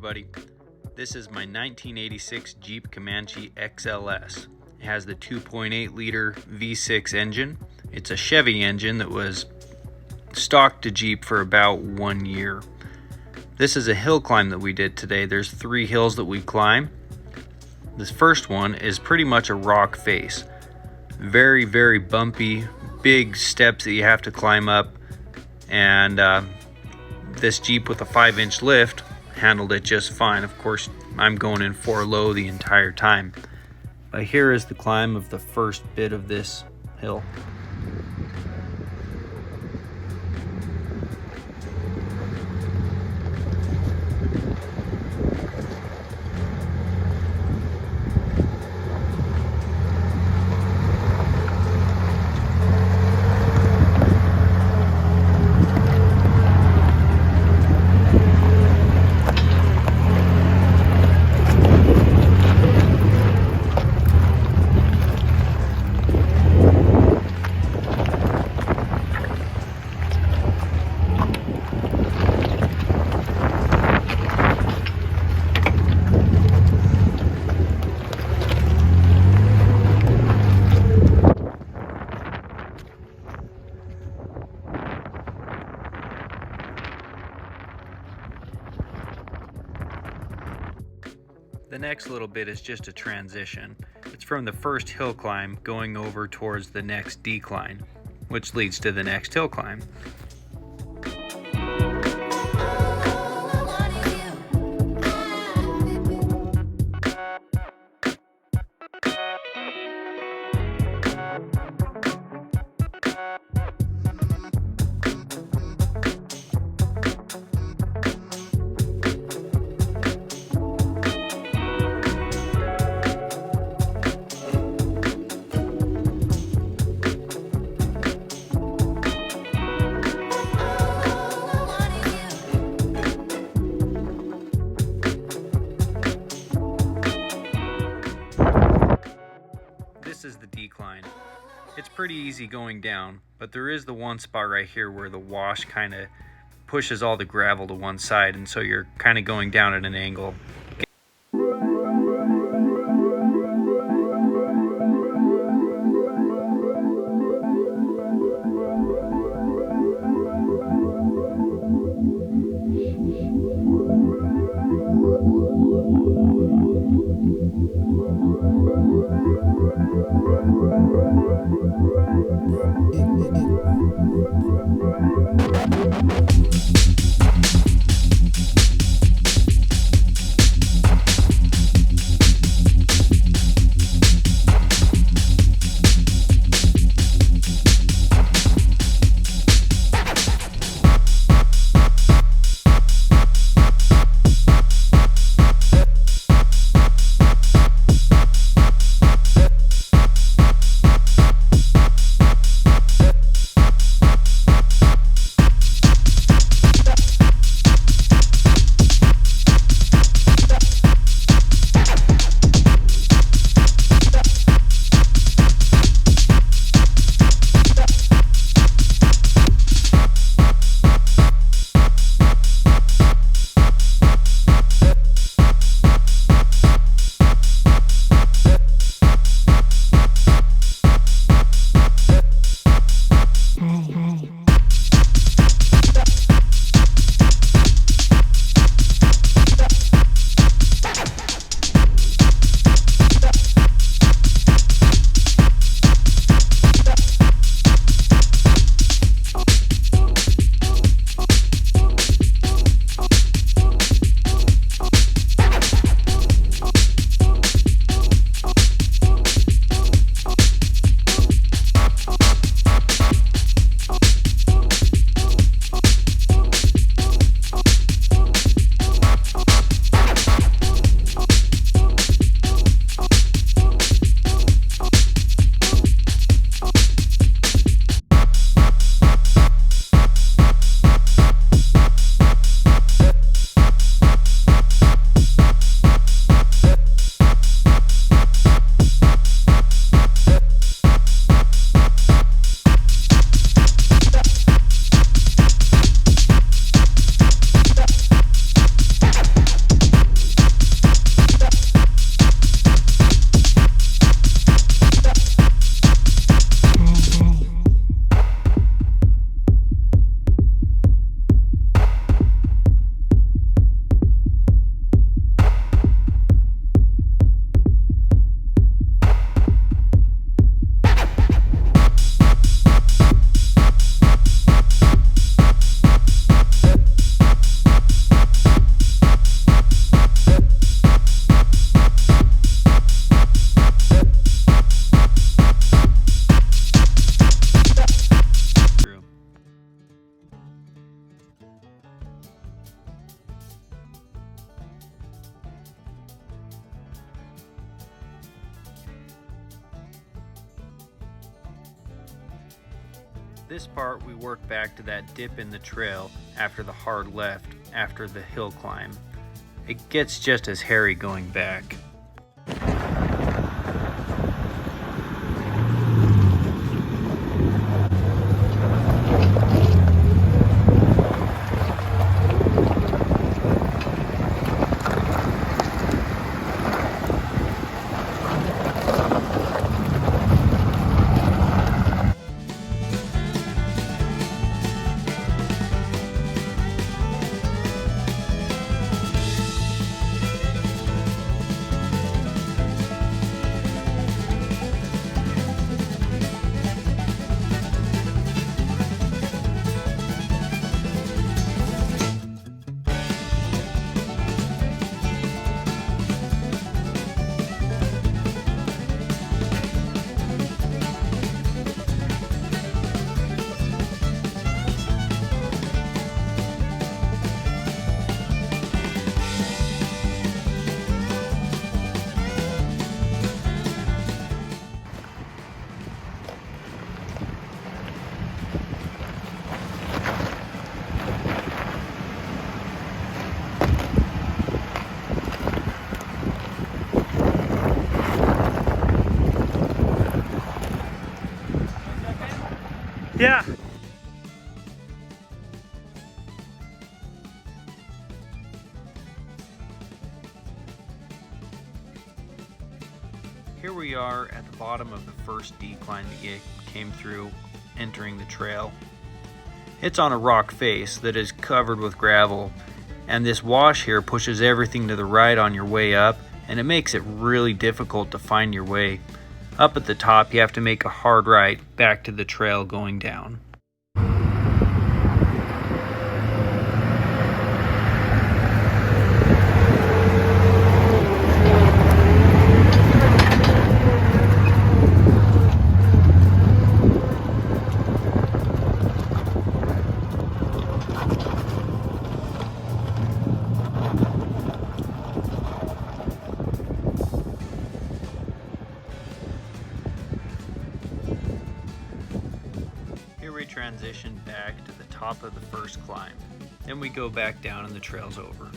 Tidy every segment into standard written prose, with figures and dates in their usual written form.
everybody. This is my 1986 Jeep Comanche XLS. It has the 2.8 liter V6 engine. It's a Chevy engine that was stock to Jeep for about 1 year. This is a hill climb that we did today. There's 3 hills that we climb. This first one is pretty much a rock face. Very, very bumpy, big steps that you have to climb up. And this Jeep with a 5-inch lift handled it just fine. Of course, I'm going in 4 low the entire time. But here is the climb of the first bit of this hill. The next little bit is just a transition. It's from the first hill climb going over towards the next decline, which leads to the next hill climb. This is the decline. It's pretty easy going down, but there is the one spot right here where the wash kind of pushes all the gravel to one side, and so you're kind of going down at an angle. This part we work back to that dip in the trail after the hard left after the hill climb. It gets just as hairy going back. Yeah. Here we are at the bottom of the first decline that you came through entering the trail. It's on a rock face that is covered with gravel, and this wash here pushes everything to the right on your way up, and it makes it really difficult to find your way. Up at the top, you have to make a hard right back to the trail going down. Transition back to the top of the first climb. Then we go back down and the trail's over.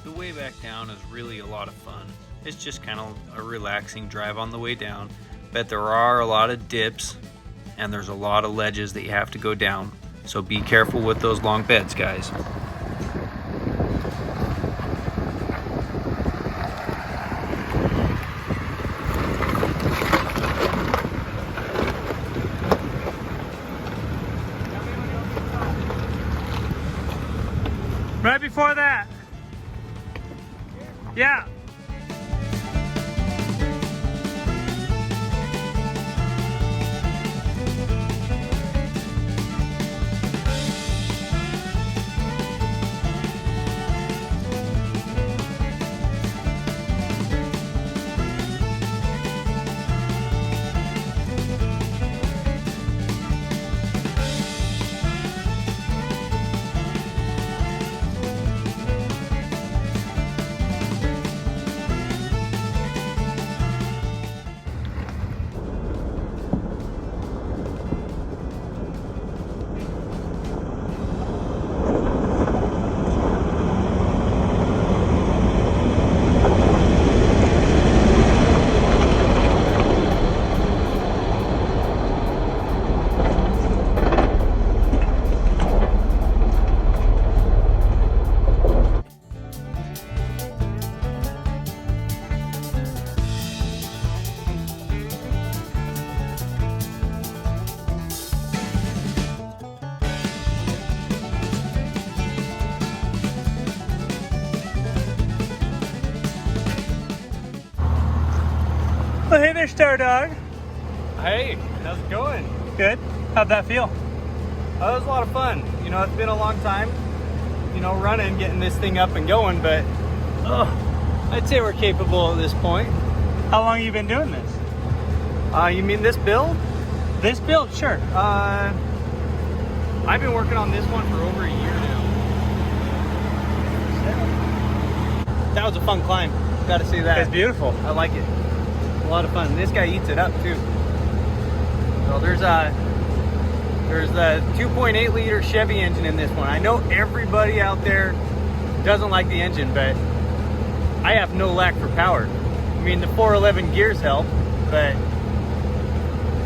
The way back down is really a lot of fun. It's just kind of a relaxing drive on the way down, but there are a lot of dips and there's a lot of ledges that you have to go down, so be careful with those long beds, guys. Right before that. Yeah. Well, hey there, Star Dog. Hey, how's it going? Good. How'd that feel? That was a lot of fun. You know, it's been a long time, running, getting this thing up and going, but I'd say we're capable at this point. How long have you been doing this? You mean this build? This build, sure. I've been working on this one for over a year now. That was a fun climb. Gotta say that. It's beautiful. I like it. A lot of fun. This guy eats it up too. So there's the 2.8 liter Chevy engine in this one. I know everybody out there doesn't like the engine, but I have no lack for power. I mean, the 411 gears help, but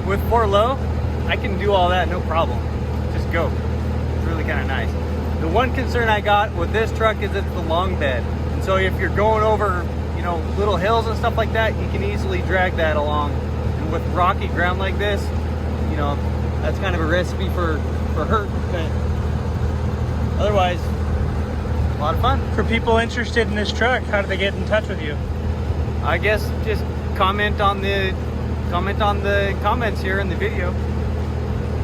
with 4 low, I can do all that no problem. Just go. It's really kind of nice. The one concern I got with this truck is it's the long bed. And so if you're going over, you know, little hills and stuff like that, you can easily drag that along. And with rocky ground like this, you know, that's kind of a recipe for hurt, but otherwise, a lot of fun. For people interested in this truck, how do they get in touch with you? I guess just comment on the comments here in the video.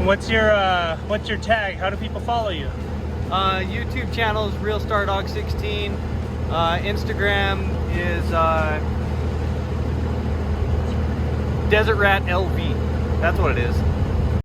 What's your tag? How do people follow you? YouTube channel is Real Star Dog 16. Instagram is Desert Rat LV. That's what it is.